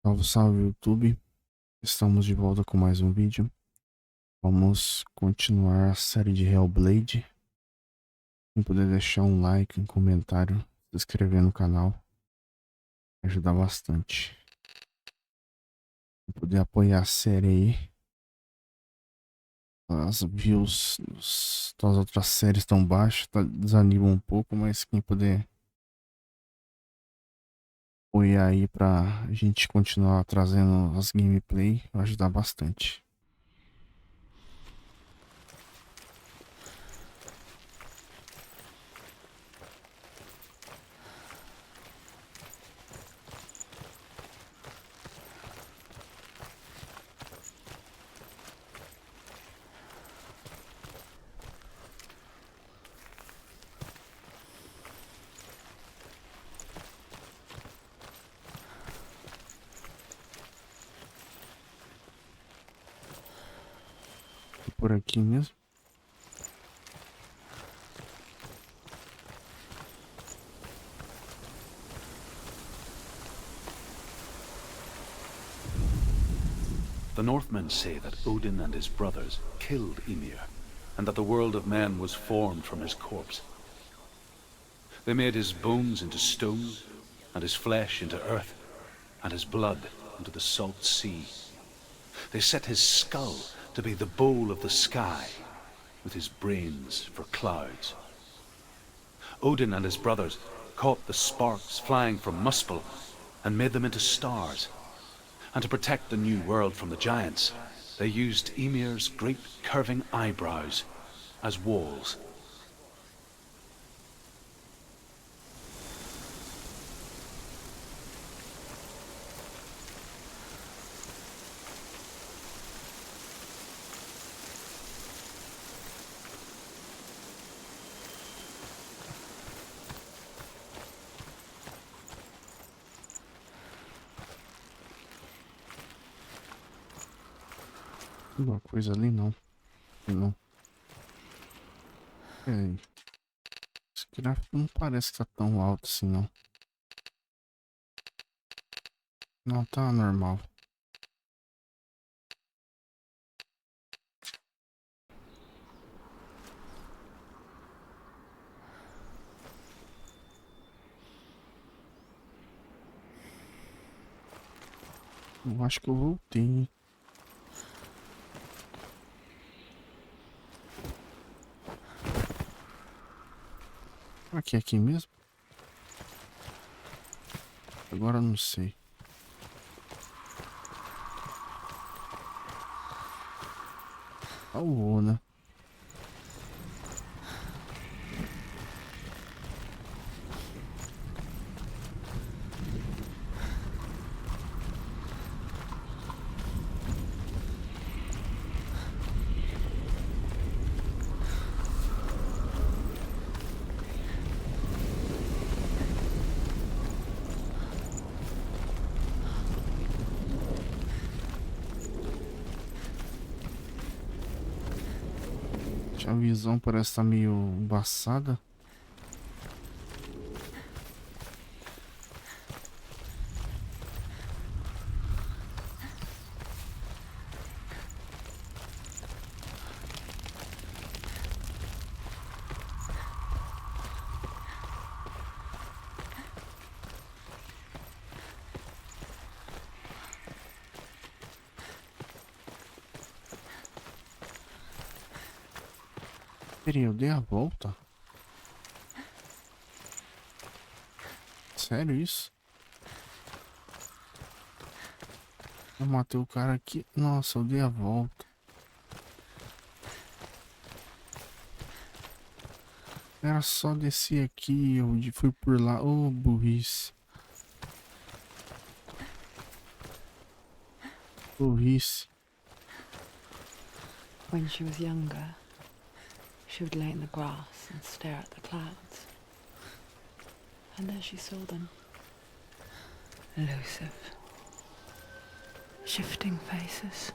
Salve, salve YouTube, estamos de volta com mais um vídeo. Vamos continuar a série de Hellblade. Quem puder deixar um like, um comentário, se inscrever no canal, ajuda bastante. Quem puder apoiar a série aí, as views das outras séries estão baixas, desanima um pouco, mas quem puder apoiar aí pra gente continuar trazendo as gameplay, vai ajudar bastante. Por aqui mesmo. The Northmen say that Odin and his brothers killed Ymir, and that the world of men was formed from his corpse. They made his bones into stone, and his flesh into earth, and his blood into the salt sea. They set his skull to be the bowl of the sky, with his brains for clouds. Odin and his brothers caught the sparks flying from Muspel and made them into stars. And to protect the new world from the giants, they used Ymir's great curving eyebrows as walls. Uma coisa ali não. Não. Peraí. Esse gráfico não parece que tá tão alto assim não. Não, tá normal. Eu acho que eu voltei, hein? Será que é aqui mesmo? Agora eu não sei. Salvou, né? A visão parece estar meio embaçada. Peraí, eu dei a volta? Sério isso? Eu matei o cara aqui. Nossa, eu dei a volta. Era só descer aqui, eu fui por lá. Ô, burrice. Burrice. When she was younger, she would lay in the grass and stare at the clouds. And there she saw them. Elusive, shifting faces.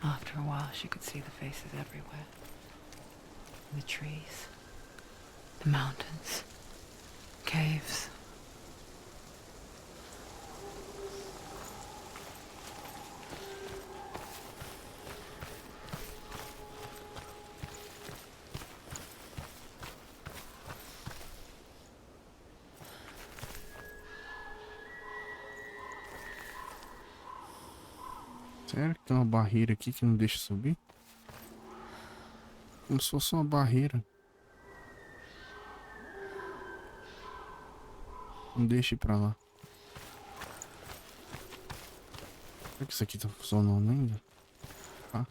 After a while, she could see the faces everywhere. The trees, the mountains, caves. Sério que tem uma barreira aqui que não deixa subir? Como se fosse uma barreira. Não deixa ir pra lá. Será que isso aqui tá funcionando ainda? Tá.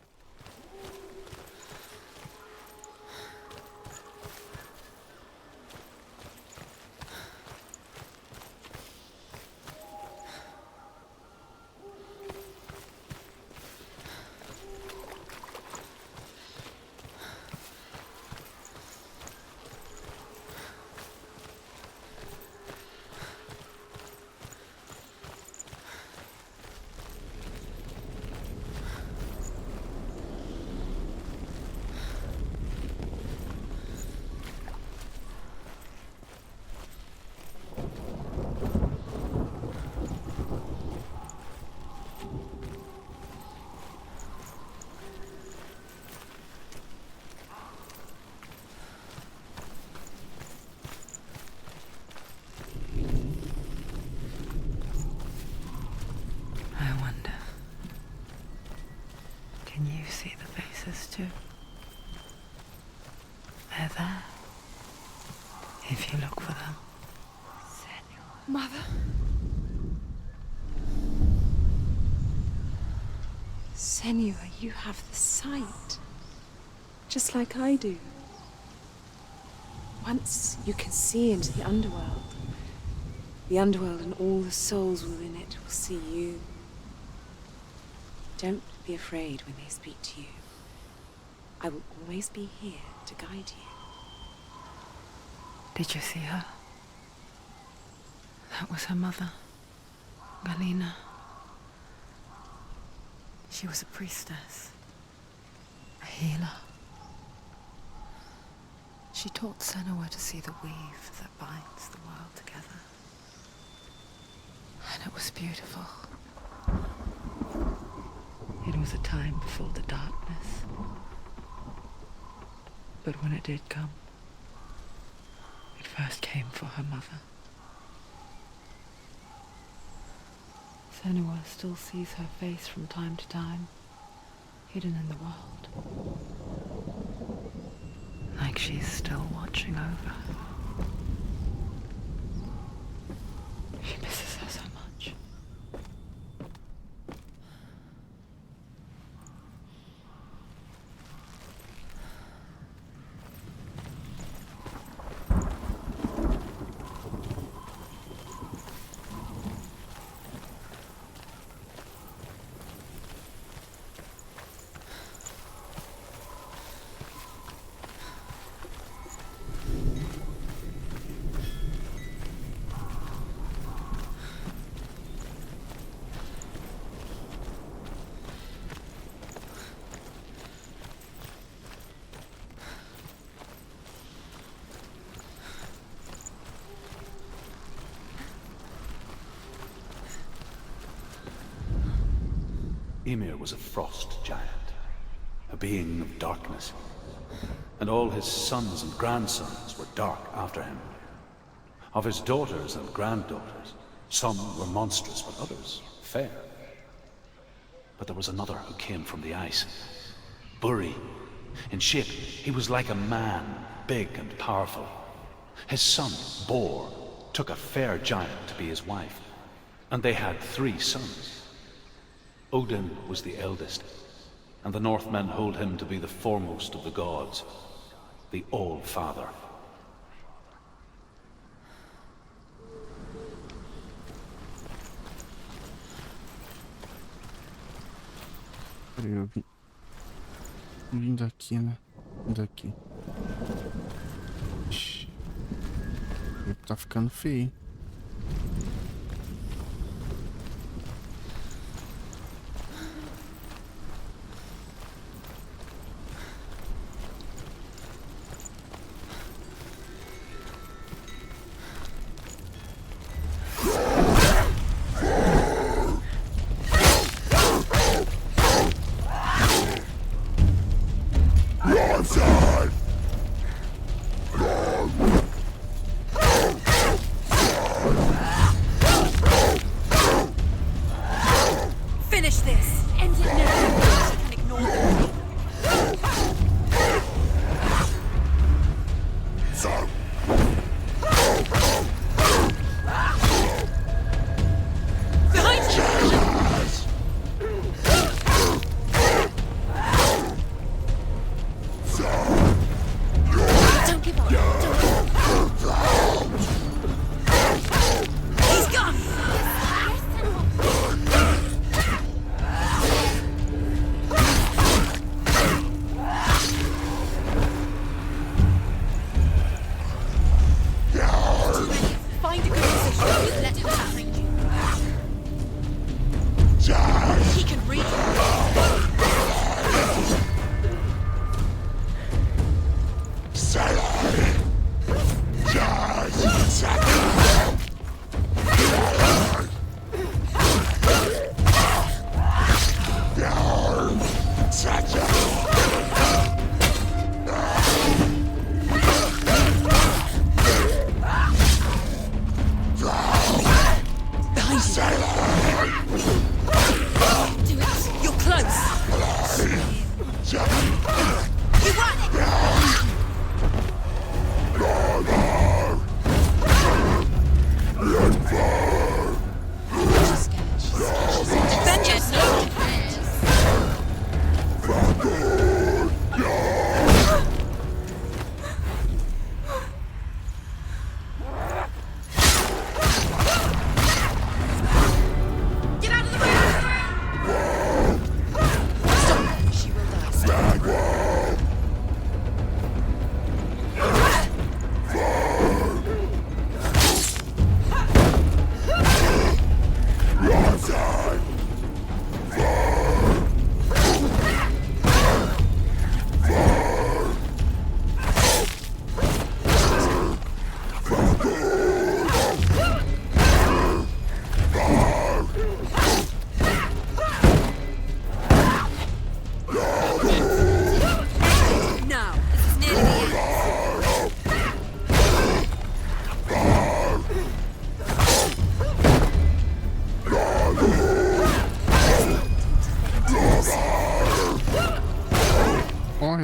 Can you see the faces too? They're there. If you look for them. Senua. Mother. Senua, you have the sight. Just like I do. Once you can see into the underworld. The underworld and all the souls within it will see you. Don't be afraid when they speak to you. I will always be here to guide you. Did you see her? That was her mother, Galina. She was a priestess, a healer. She taught Senua to see the weave that binds the world together. And it was beautiful. It was a time before the darkness. But when it did come, it first came for her mother. Senua still sees her face from time to time, hidden in the world. Like she's still watching over her. She misses her so much. Ymir was a frost giant, a being of darkness, and all his sons and grandsons were dark after him. Of his daughters and granddaughters, some were monstrous, but others fair. But there was another who came from the ice, Buri. In shape, he was like a man, big and powerful. His son, Bor, took a fair giant to be his wife, and they had 3 sons. Odin was the eldest, and the Northmen hold him to be the foremost of the gods, the All-Father. Peraí, eu vim daqui, né? Daqui. Ixi. Tá ficando feio. Finish this! End it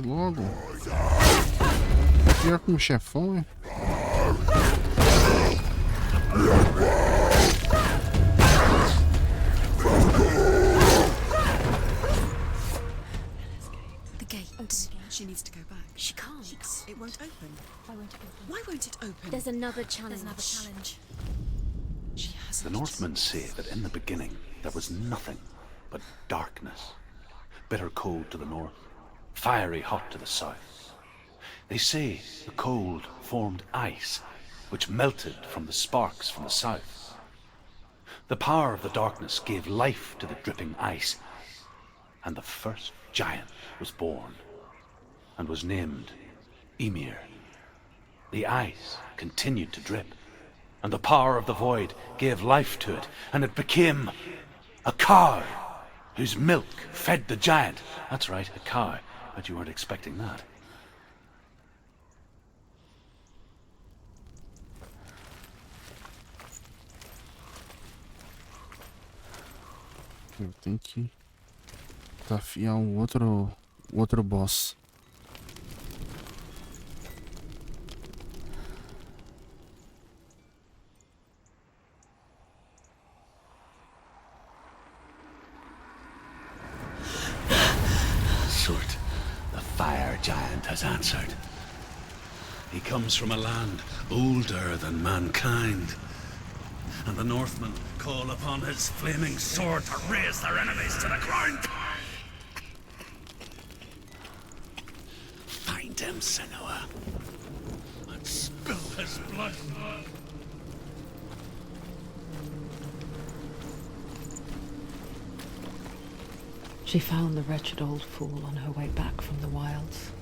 logo. Pior que um chefão, hein? The gate. She needs to go back. She can't. It won't open. Why won't it open? There's another challenge. She hasn't. The Northmen say that in the beginning there was nothing but darkness. Bitter cold to the north, fiery hot to the south. They say the cold formed ice, which melted from the sparks from the south. The power of the darkness gave life to the dripping ice, and the first giant was born, and was named Ymir. The ice continued to drip, and the power of the void gave life to it, and it became a cow, whose milk fed the giant. That's right, a cow. Bet you weren't expecting that. Eu tenho que desafiar o outro boss. Surtr, the fire giant, has answered. He comes from a land older than mankind, and the Northmen call upon his flaming sword to raise their enemies to the ground. Find him, Senua, and spill his blood. She found the wretched old fool on her way back from the wilds.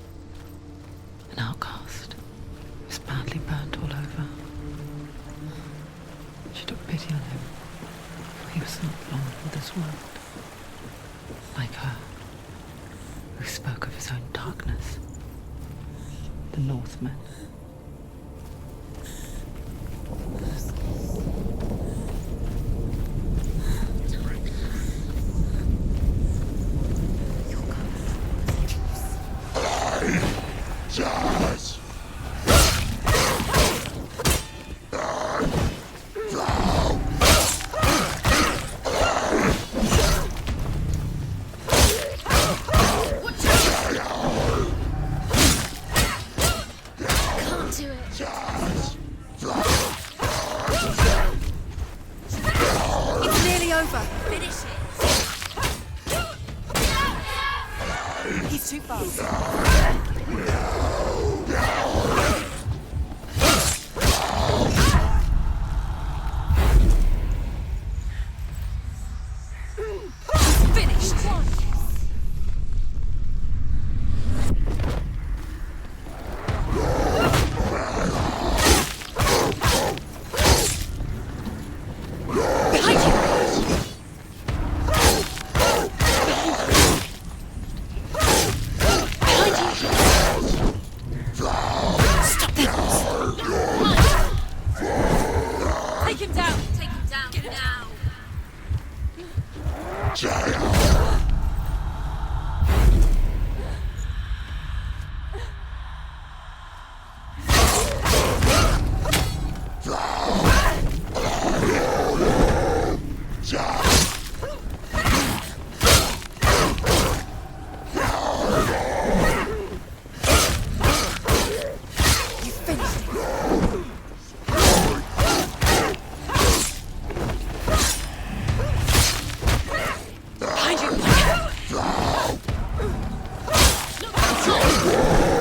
An outcast. He was badly burnt all over. She took pity on him, for he was not long for this world. Like her, who spoke of his own darkness. The Northmen.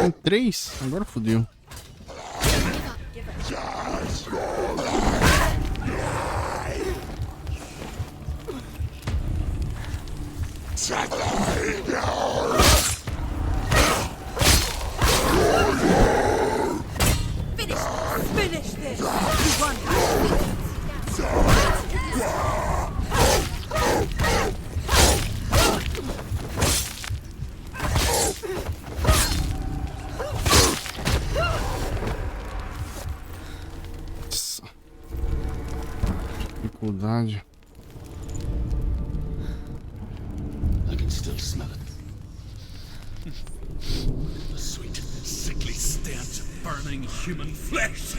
Tem 3? Agora fodeu. Finish this! You won! Dificuldade. I can still smell it. The sweet, sickly stench of burning human flesh.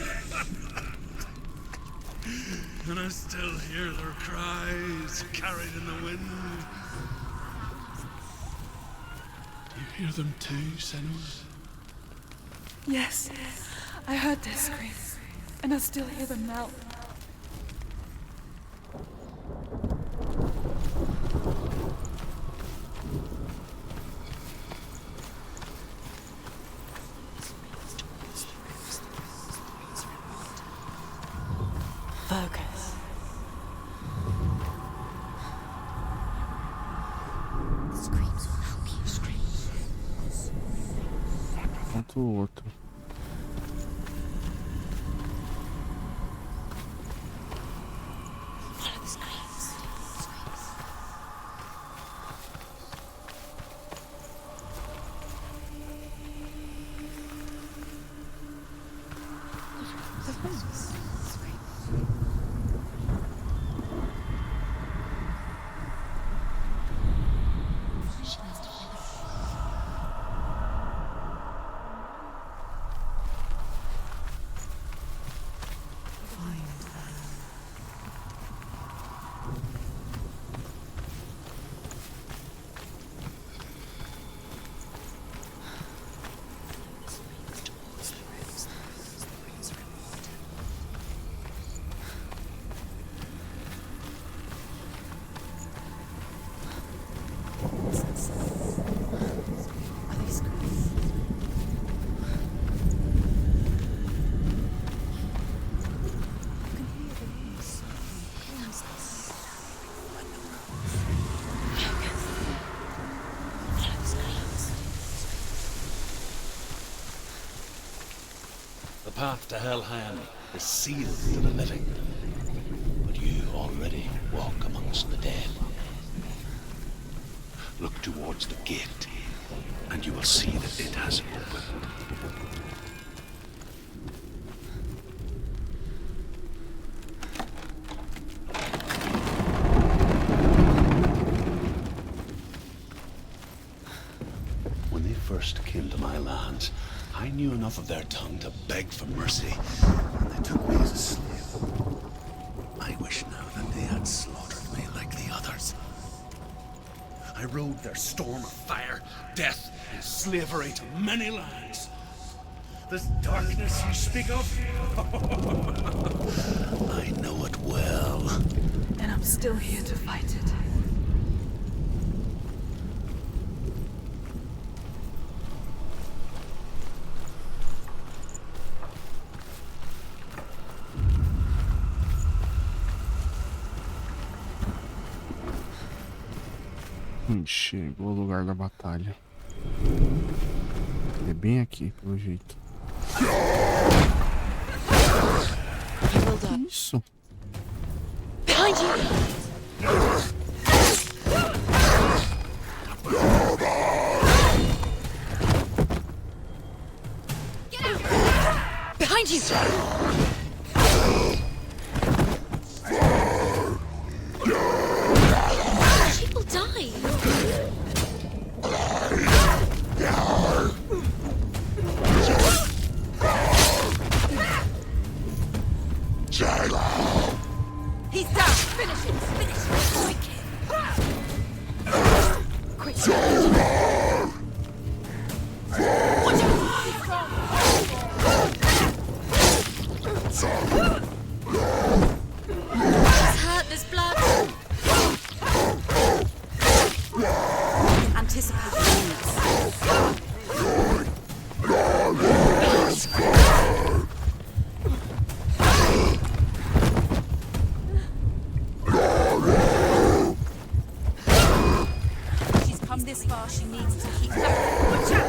And I still hear their cries carried in the wind. Do you hear them too, Senua'S? Yes, I heard their screams, and I still hear them now. Focus. Screams will help you. Falta o outro. Follow the screams. The path to Helheim is sealed to the living, but you already walk amongst the dead. Look towards the gate, and you will see that it has opened. When they first came to my lands, I knew enough of their tongue to beg for mercy, and they took me as a slave. I wish now that they had slaughtered me like the others. I rode their storm of fire, death, and slavery to many lands. This darkness you speak of, I know it well. And I'm still here to fight it. Chegou ao lugar da batalha. É bem aqui, pelo jeito. Que isso? Behind you! Get out! Behind you! People die! He's down! Finish him! Finish him! Quick! Quick! Watch out! He's hurt, there's blood! Anticipate the needs. She's come this far, she needs to keep going. Watch out!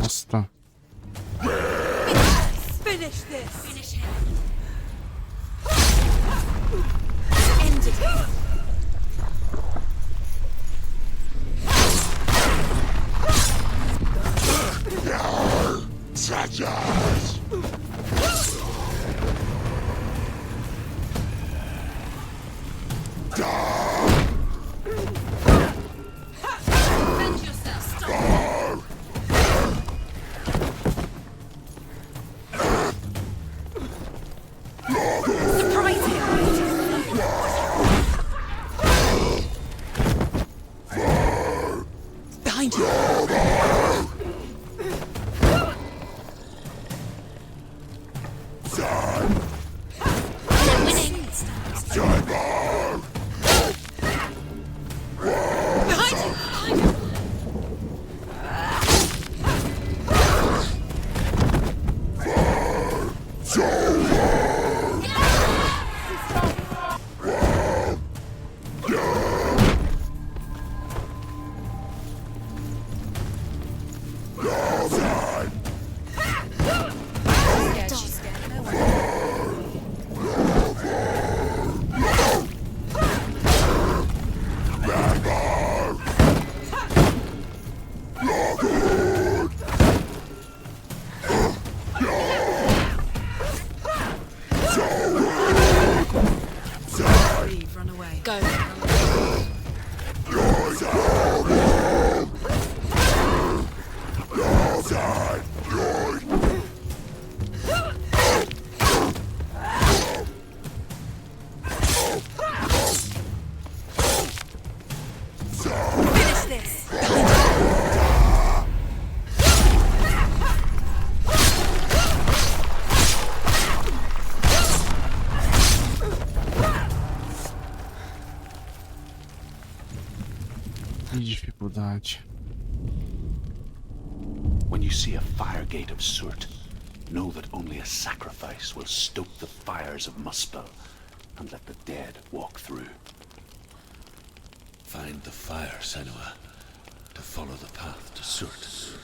Nossa. Finish this! Finish him! End it! Dificuldade. When you see a fire gate of Surtr, know that only a sacrifice will stoke the fires of Muspel and let the dead walk through. Find the fire, Senua, to follow the path to Surtr.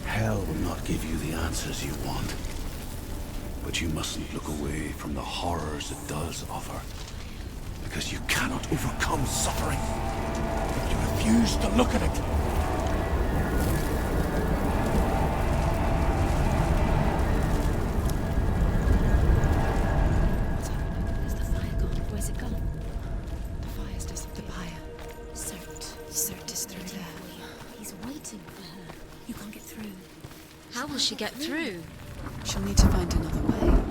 Hell will not give you the answers you want. But you mustn't look away from the horrors it does offer. Because you cannot overcome suffering. You refuse to look at it. She get through. She'll need to find another way.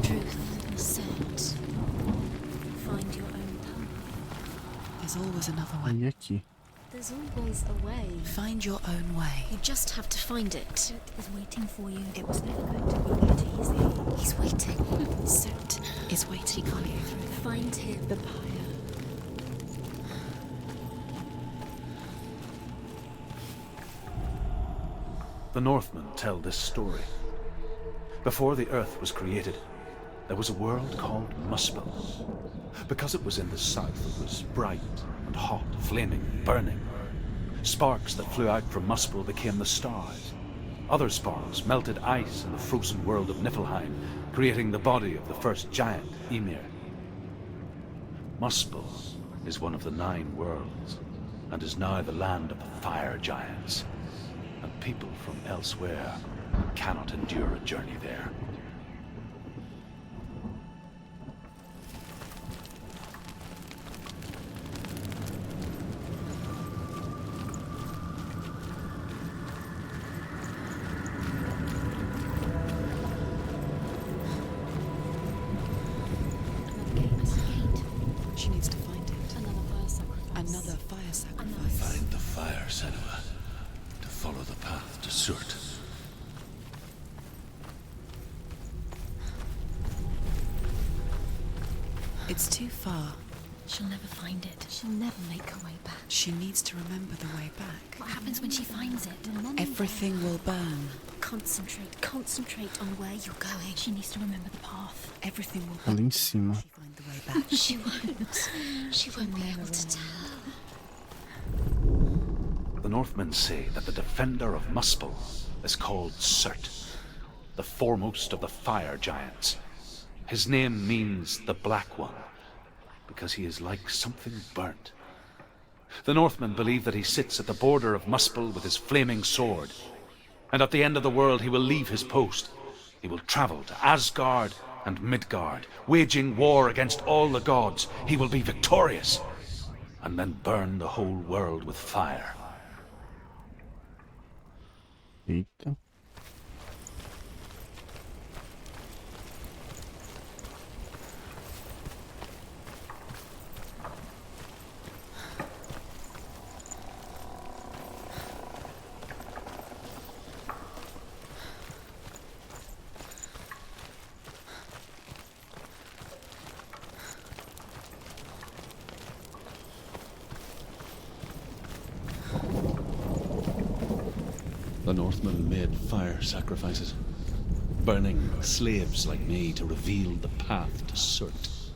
Truth, Surt. Find your own path. There's always another way. E aqui? There's always a way. Find your own way. You just have to find it. Surt is waiting for you. It was never going to be that easy. He's waiting. Surt is waiting. He can't get through that. Find him. The pyre. The Northmen tell this story. Before the Earth was created, there was a world called Muspel. Because it was in the south, it was bright and hot, flaming, burning. Sparks that flew out from Muspel became the stars. Other sparks melted ice in the frozen world of Niflheim, creating the body of the first giant, Ymir. Muspel is one of the 9 worlds, and is now the land of the fire giants. And people from elsewhere cannot endure a journey there. She needs to find it. Another fire sacrifice. Another fire sacrifice. Find the fire. Surtr. It's too far. She'll never find it. She'll never make her way back. She needs to remember the way back. What happens when she finds it? Everything will burn. Concentrate on where you're going. She needs to remember the path. Everything will Ali burn. em cima. She find the way back. She won't. She won't be able to tell. The Northmen say that the defender of Muspel is called Surtr, the foremost of the fire giants. His name means the Black One, because he is like something burnt. The Northmen believe that he sits at the border of Muspel with his flaming sword, and at the end of the world he will leave his post. He will travel to Asgard and Midgard, waging war against all the gods. He will be victorious, and then burn the whole world with fire. Eita. The Northmen made fire sacrifices, burning slaves like me to reveal the path to Surtr.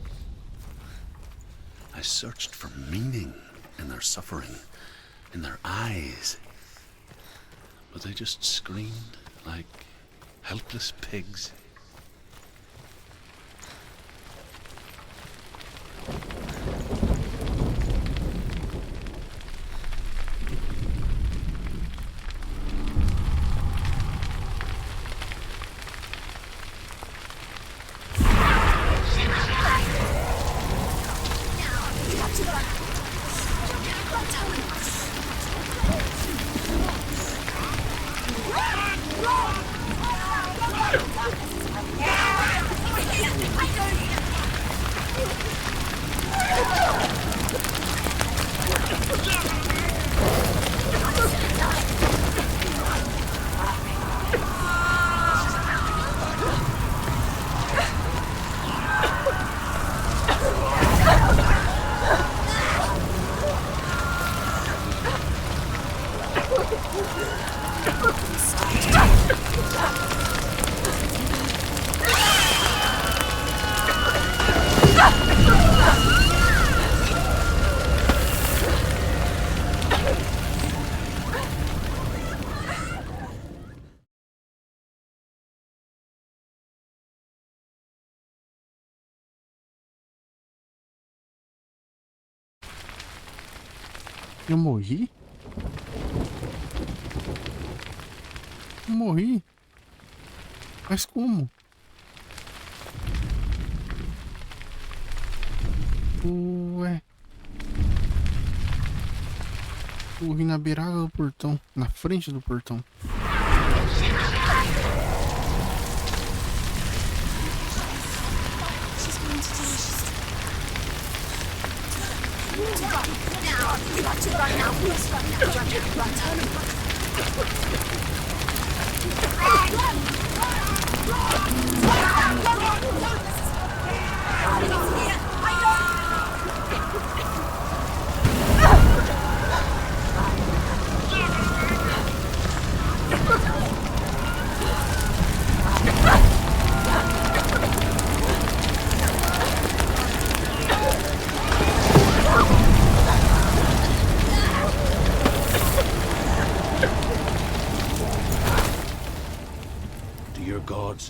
I searched for meaning in their suffering, in their eyes, but they just screamed like helpless pigs. Eu morri? Eu morri? Mas como? Ué. Morri na beirada do portão. Na frente do portão.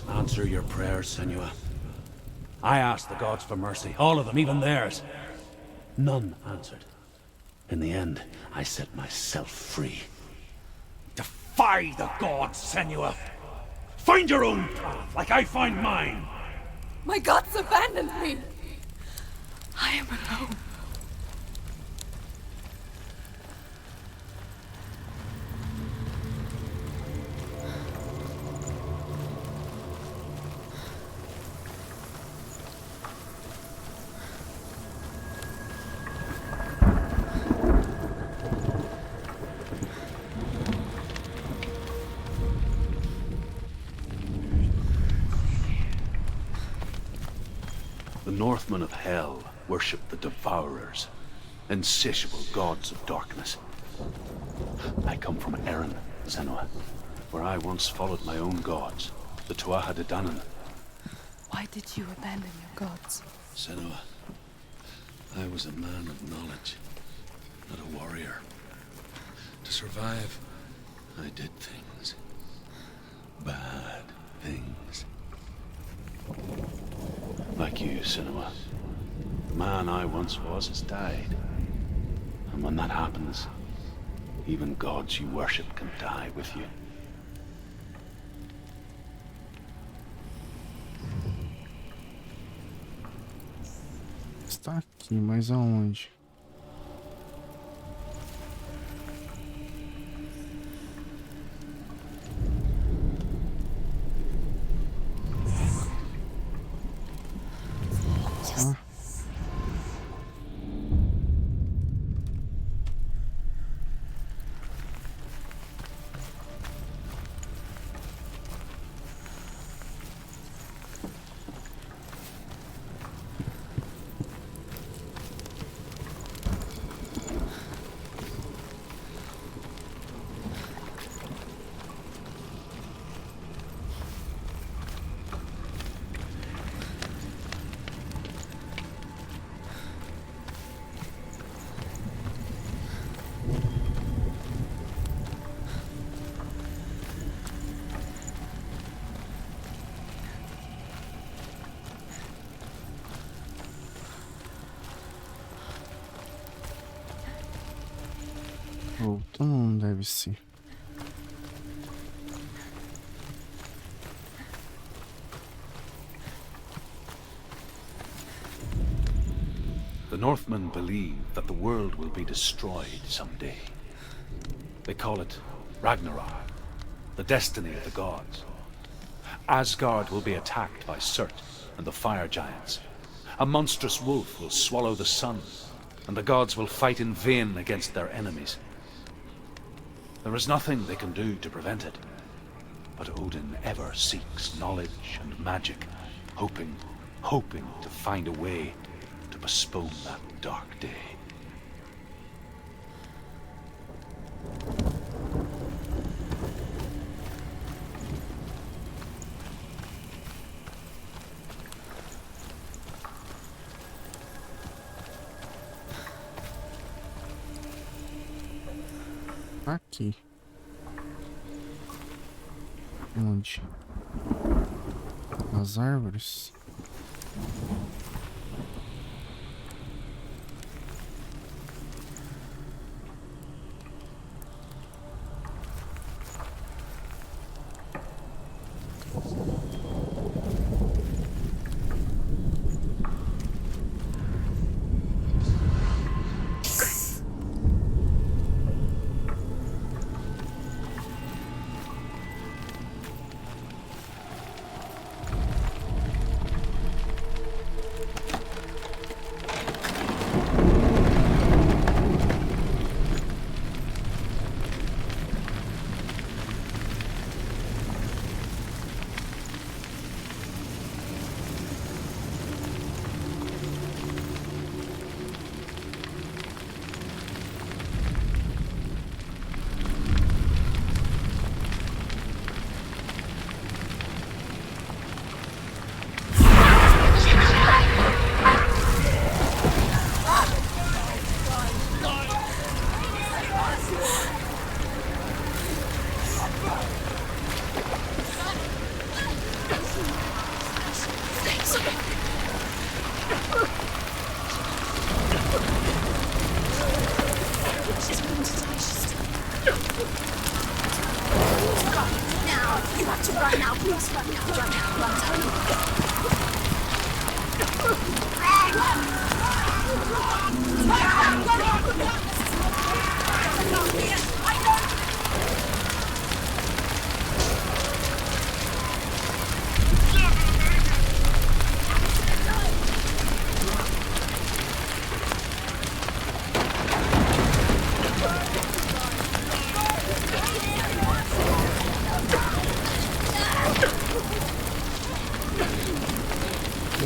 Answer your prayers, Senua. I asked the gods for mercy, all of them, even theirs. None answered. In the end, I set myself free. Defy the gods, Senua! Find your own path, like I find mine! My gods abandoned me! I am alone. The Northmen of Hell worship the Devourers, insatiable gods of darkness. I come from Erin, Senua, where I once followed my own gods, the Tuatha De Danann. Why did you abandon your gods? Senua, I was a man of knowledge, not a warrior. To survive, I did things. Bad things. Like you, Senua. The man I once was has died. And when that happens, even gods you worship can die with you. Está aqui, mas aonde? Ah. Voltou, não deve ser. The Northmen believe that the world will be destroyed someday. They call it Ragnarok, the destiny of the gods. Asgard will be attacked by Surtr and the fire giants. A monstrous wolf will swallow the sun, and the gods will fight in vain against their enemies. There is nothing they can do to prevent it, but Odin ever seeks knowledge and magic, hoping to find a way to postpone that dark day. Aqui. Onde? Nas árvores.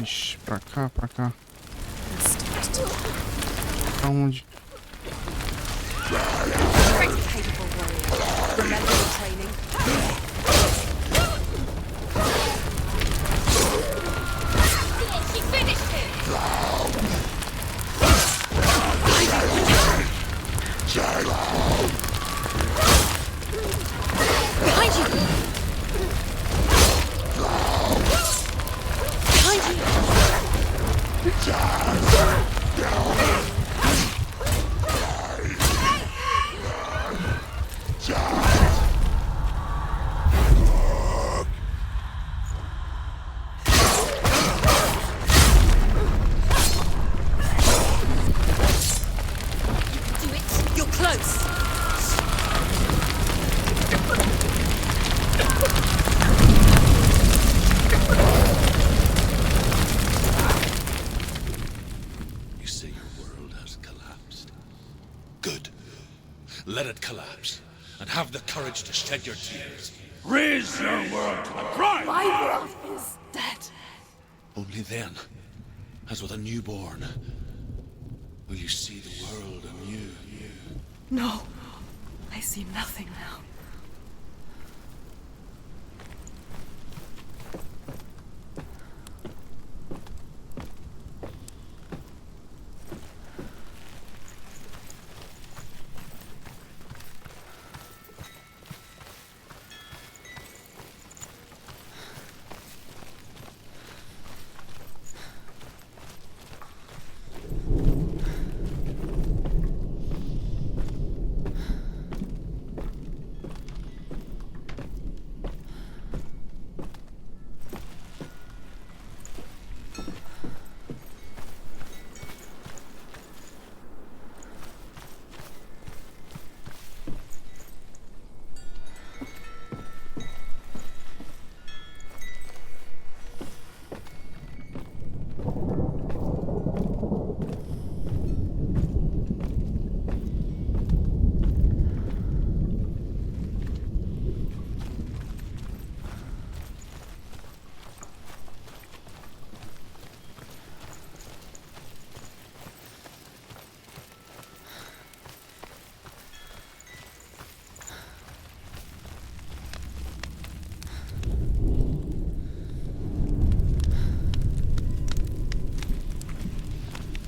Ixi. Pra cá, pra cá. Pra onde? Capable warrior. Remember your training. She finished him! Behind you! Behind you! Let it collapse, and have the courage to shed your tears. Raise your world to the prime! My world is dead. Only then, as with a newborn, will you see the world anew. No, I see nothing now.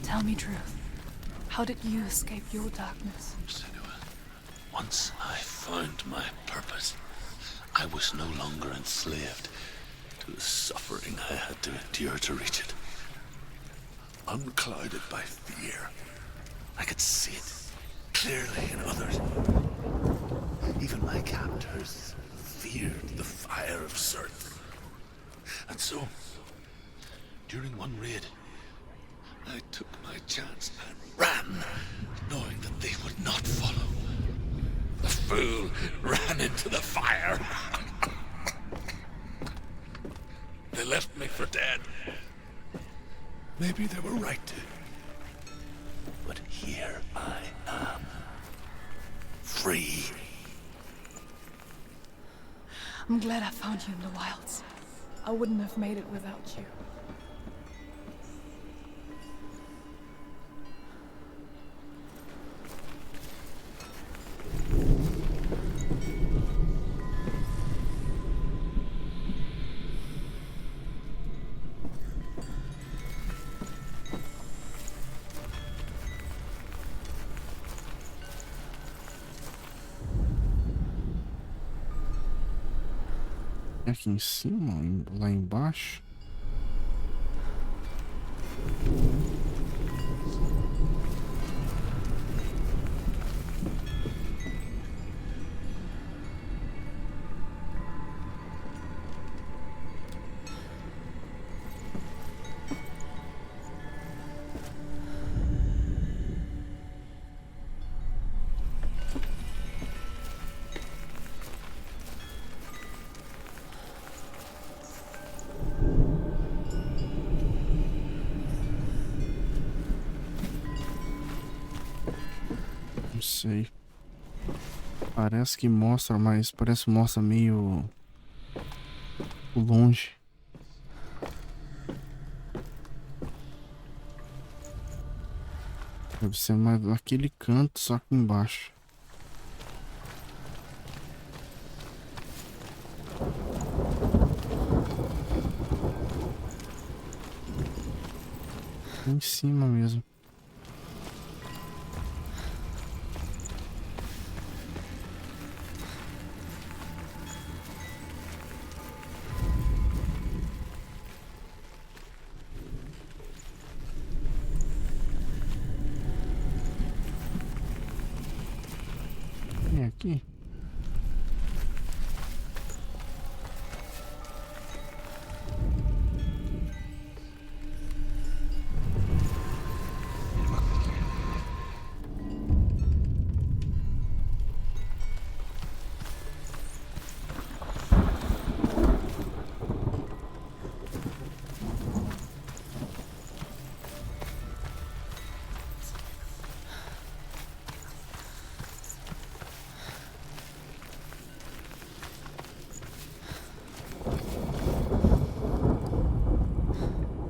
Tell me truth. How did you escape your darkness? Senua, once I found my purpose, I was no longer enslaved to the suffering I had to endure to reach it. Unclouded by fear, I could see it clearly in others. Even my captors feared the fire of Surtr. And so, during one raid, I took my chance and ran, knowing that they would not follow. The fool ran into the fire. They left me for dead. Maybe they were right to. But here I am. Free. I'm glad I found you in the wilds. I wouldn't have made it without you. Aqui em cima, lá embaixo. Não sei. Parece que mostra, mas parece que mostra meio longe. Deve ser mais naquele canto, só que embaixo. Em cima mesmo. Vem aqui.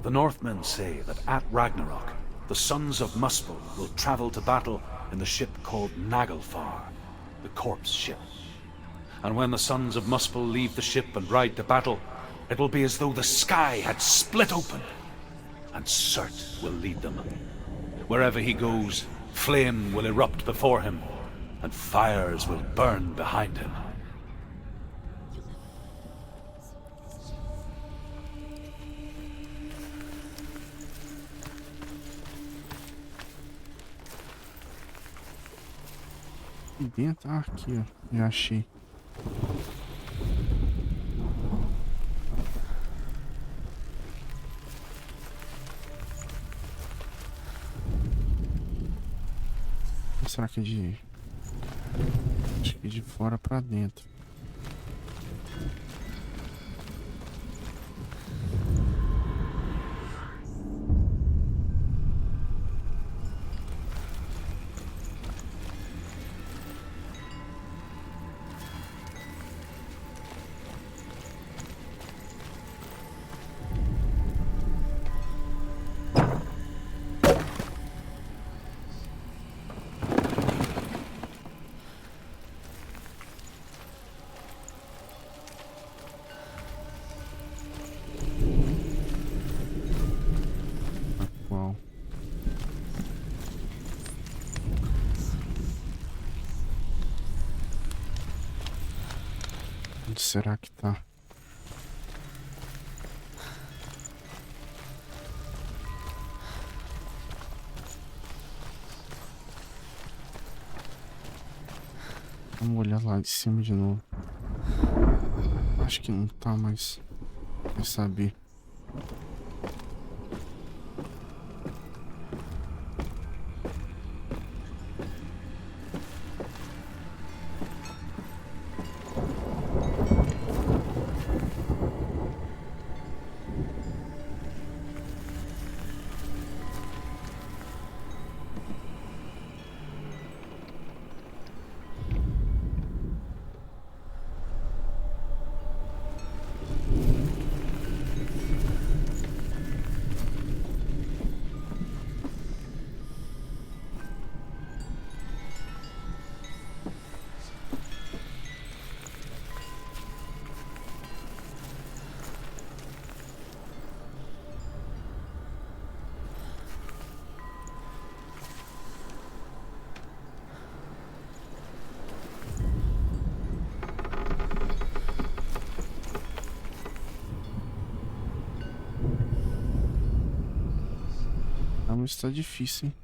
The Northmen say that at Ragnarok, the sons of Muspel will travel to battle in the ship called Naglfar, the corpse ship. And when the sons of Muspel leave the ship and ride to battle, it will be as though the sky had split open, and Surtr will lead them. Wherever he goes, flame will erupt before him, and fires will burn behind him. Aqui dentro, aqui, ó. Já achei. Será que é de... Acho que é de fora pra dentro. Onde será que tá? Vamos olhar lá de cima de novo. Acho que não tá, mas quer saber. Mas tá difícil, hein?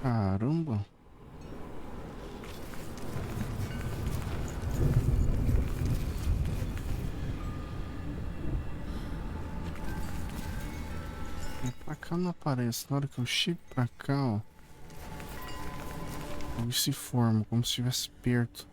Caramba. Pra cá não aparece. Na hora que eu chego pra cá, ó. Algo se forma, como se estivesse perto.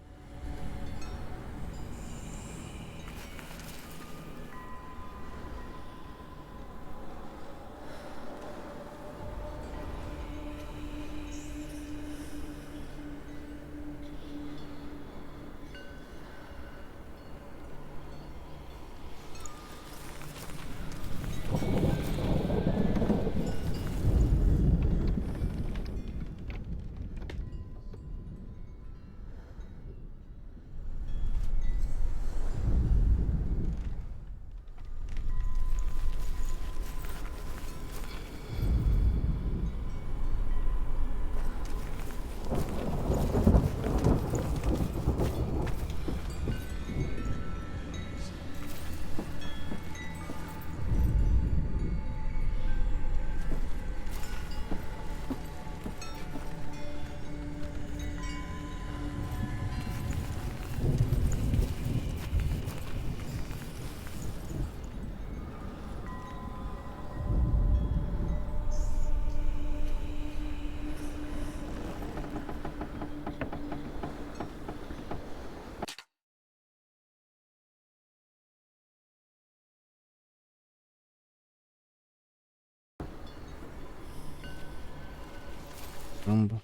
Caramba.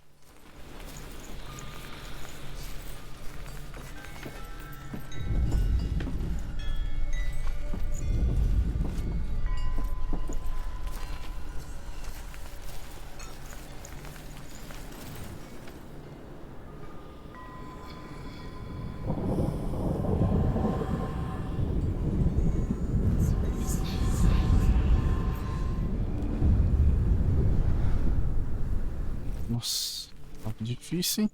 Nossa, tá difícil, hein?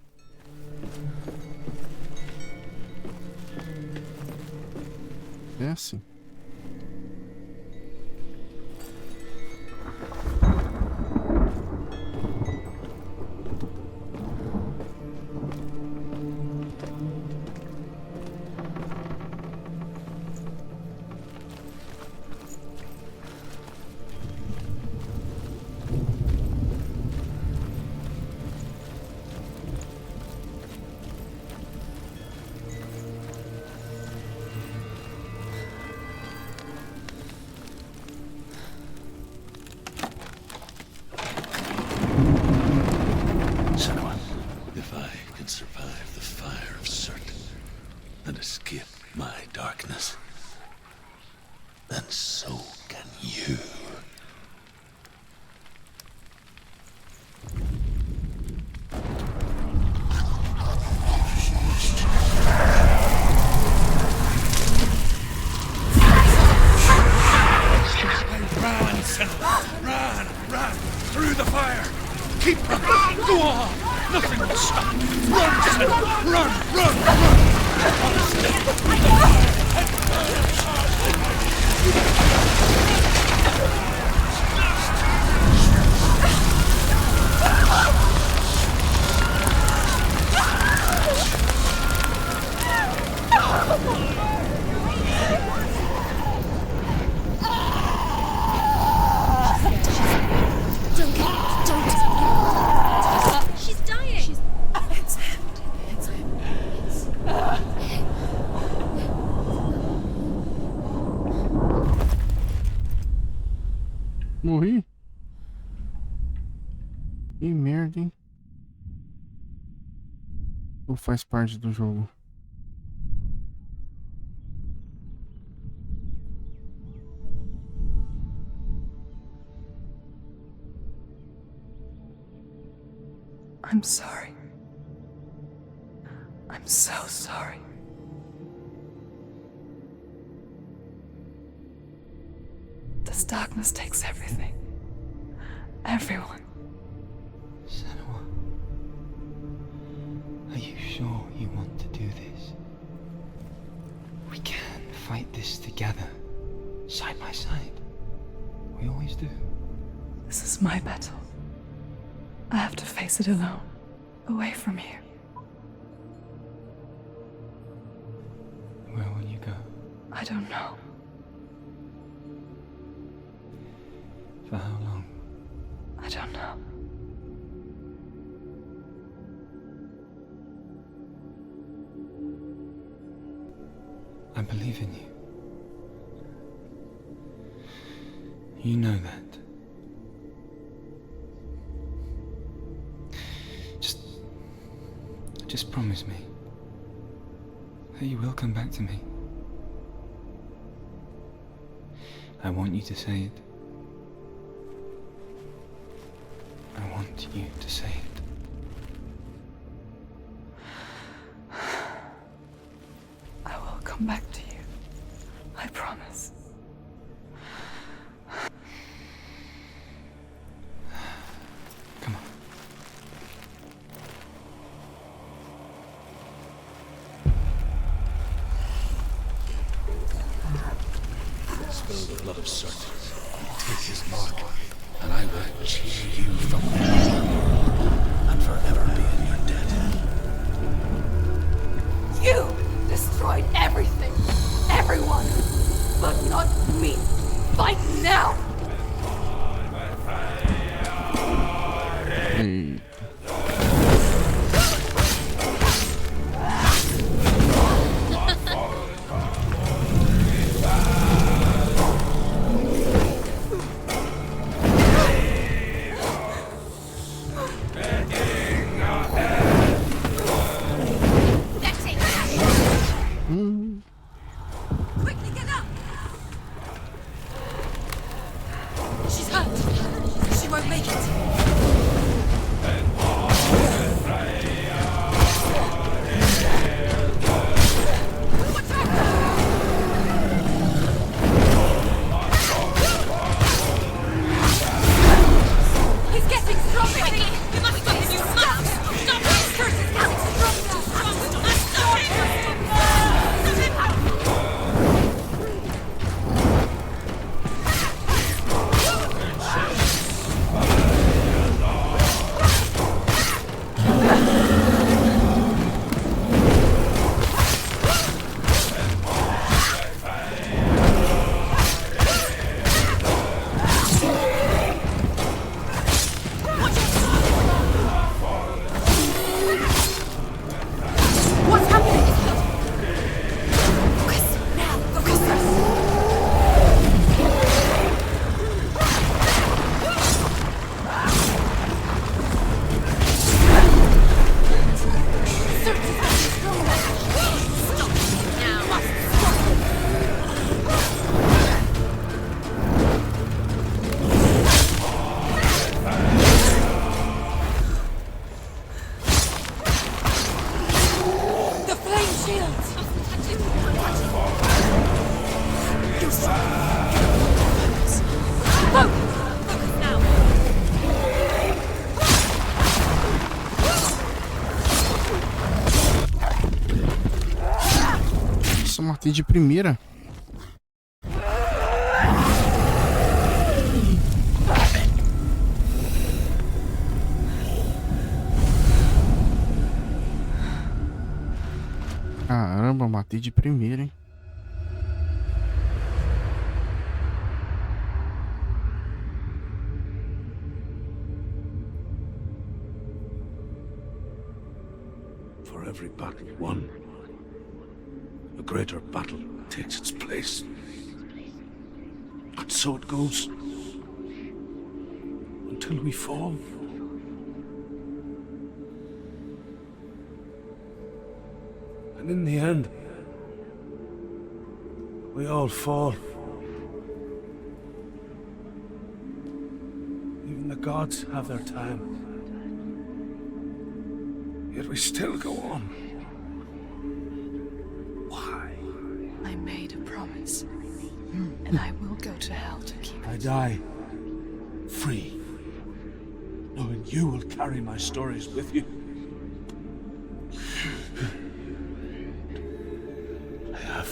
É assim. Senua, if I can survive the fire of Surtr and escape my darkness, then so can you. Run, Senua! Run! Run! Through the fire! Keep running! Go on! Nothing will stop! Run, Senua! Run! Run! Run! Honestly, through the fire! She's dying! It's him. It's him. Morri? Que merda, hein? Ou faz parte do jogo? I'm sorry. I'm so sorry. This darkness takes everything. Everyone. Senua, are you sure you want to do this? We can fight this together, side by side. We always do. This is my battle. I have to face it alone, away from here. Where will you go? I don't know. For how long? I don't know. I believe in you. You know that. Just promise me that you will come back to me. I want you to say it. I want you to say it. I will come back to you. I promise. Come on. Spill the blood of Surtr. Take his mark, and I will cheer you from now and forever be in your debt. You destroyed everything, everyone, but not me. Fight now! Hey. Quickly get up! She's hurt. She won't make it. Watch out! He's getting stronger! Quickly! We must stop him! You must! Stop him! Curse is getting stronger! Stop him! What's happening? Focus now! Focus! The flame shields! Focus now! Nossa, matei de primeira. Caramba, matei de primeira, hein? For every battle won, a greater battle takes its place. And so it goes. Until we fall. And in the end, we all fall. Even the gods have their time. Yet we still go on. Why? I made a promise, and I will go to hell to keep I it. die free, knowing you will carry my stories with you. I have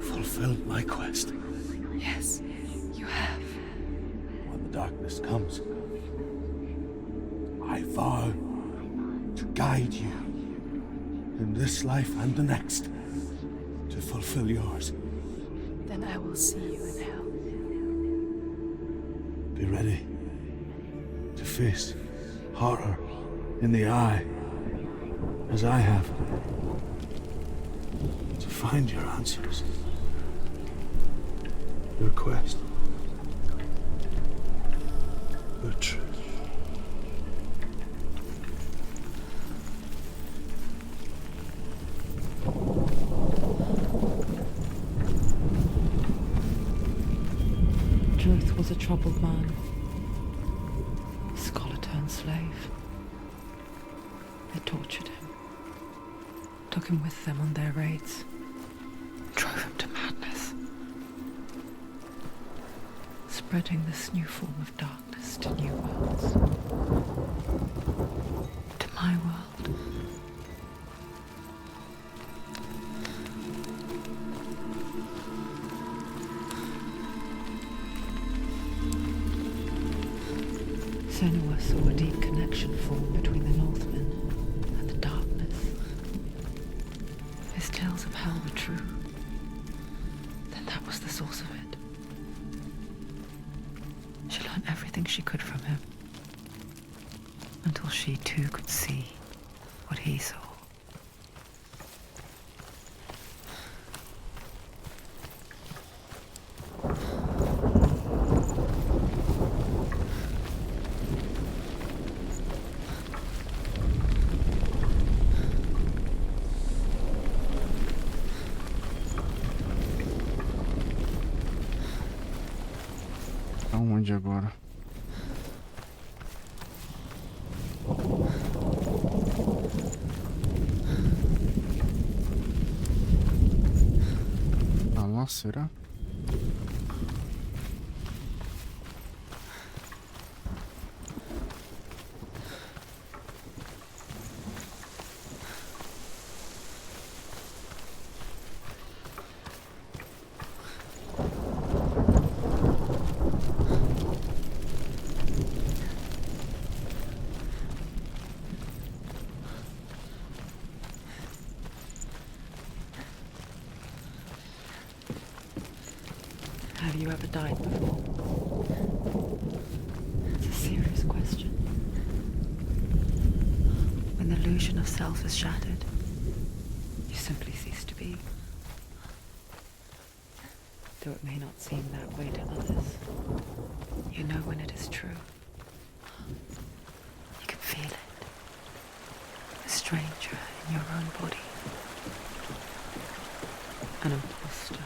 fulfilled my quest. Yes, you have. When the darkness comes, I I vow to guide you in this life and the next to fulfill yours. Then I will see you in hell. Be ready to face horror in the eye, as I have, to find your answers, your quest, your truth. Truth was a troubled man, scholar turned slave. They tortured him, took him with them on their raids, drove him to madness, spreading this new form of darkness to new worlds, to my world. Senua saw a deep connection form between the Northmen and the darkness. If his tales of hell were true, then that was the source of it. She learned everything she could from him, until she too could see what he saw. Aonde agora? Ah lá, será? Have you ever died before? It's a serious question. When the illusion of self is shattered, you simply cease to be. Though it may not seem that way to others, you know when it is true. You can feel it. A stranger in your own body. An imposter.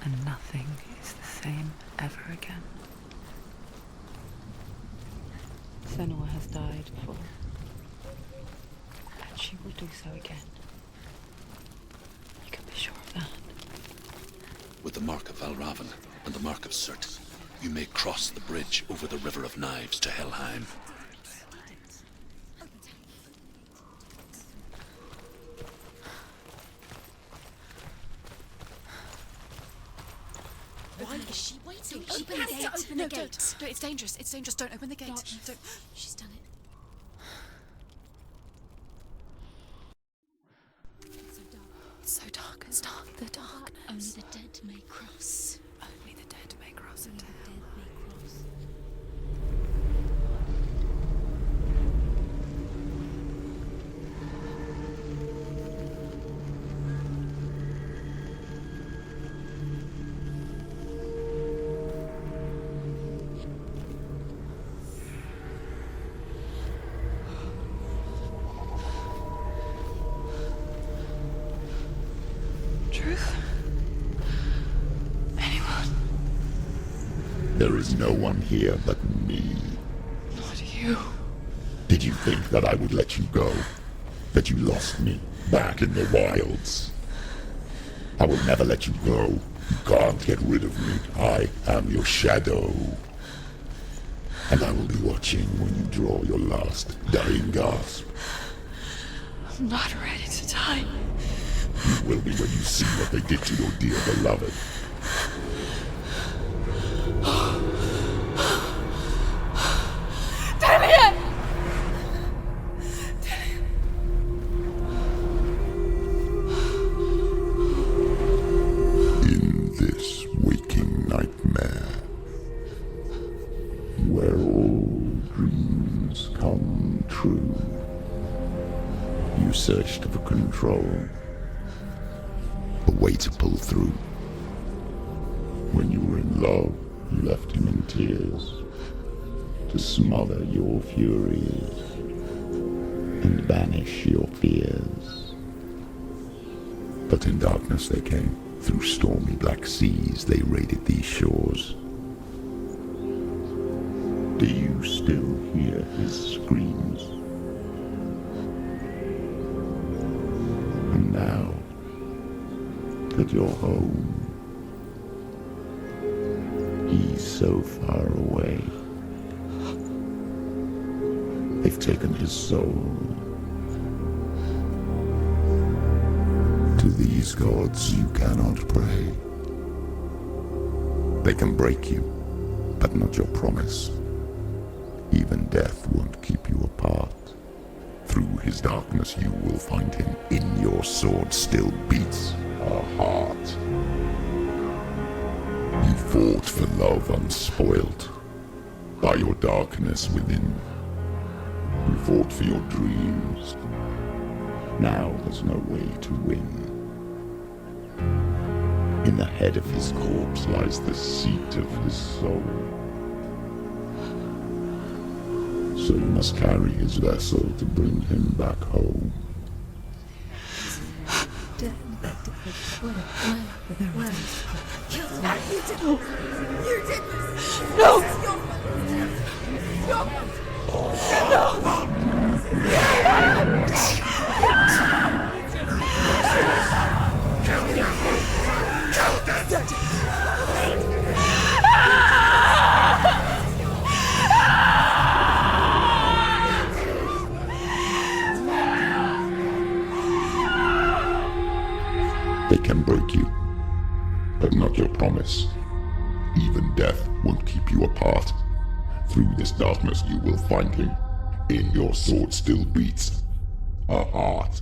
And nothing is the same ever again. Senua has died before, and she will do so again. You can be sure of that. With the mark of Valravan and the mark of Surtr, you may cross the bridge over the River of Knives to Helheim. Why is she waiting? Open the gate. Open the gate. No, it's dangerous. It's dangerous. Don't open the gate. Don't. She's done it. It's so dark. It's dark. The darkness. Only the dead may cross. Only the dead may cross into hell. Truth? Anyone? There is no one here but me. Not you. Did you think that I would let you go? That you lost me back in the wilds? I will never let you go. You can't get rid of me. I am your shadow. And I will be watching when you draw your last dying gasp. I'm not ready to die. You will be when you see what they did to your dear beloved. true. You searched for control, a way to pull through. When you were in love, you left him in tears, to smother your furies and banish your fears. But in darkness they came, through stormy black seas they raided these shores. Do you still hear his screams? And now that you're home, he's so far away. They've taken his soul. To these gods you cannot pray. They can break you, but not your promise. Even death won't keep you apart. Through his darkness you will find him. In your sword still beats a heart. You fought for love unspoilt by your darkness within. You fought for your dreams. Now there's no way to win. In the head of his corpse lies the seat of his soul. So you must carry his vessel to bring him back home. They can break you, but not your promise. Even death won't keep you apart. Through this darkness you will find him. In your sword still beats a heart.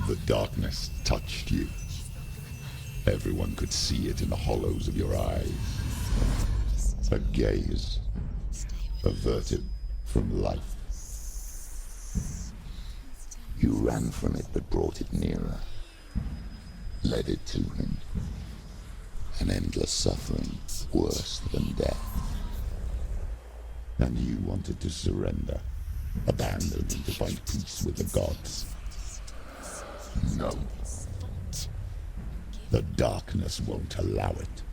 The darkness touched you. Everyone could see it in the hollows of your eyes. A gaze averted from life. You ran from it but brought it nearer. Led it to him. An endless suffering worse than death. And you wanted to surrender. Abandon and to find peace with the gods. No. The darkness won't allow it.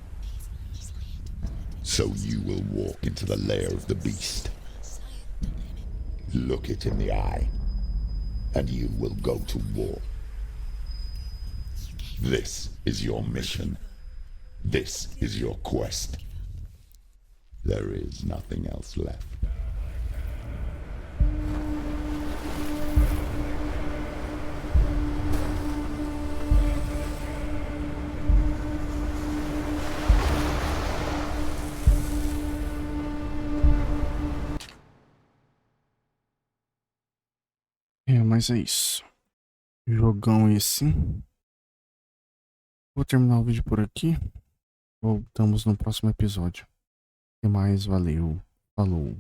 So you will walk into the lair of the beast. Look it in the eye, and you will go to war. This is your mission. This is your quest. There is nothing else left. Mas é isso. Jogão esse. Vou terminar o vídeo por aqui. Voltamos no próximo episódio. Até mais, valeu. Falou.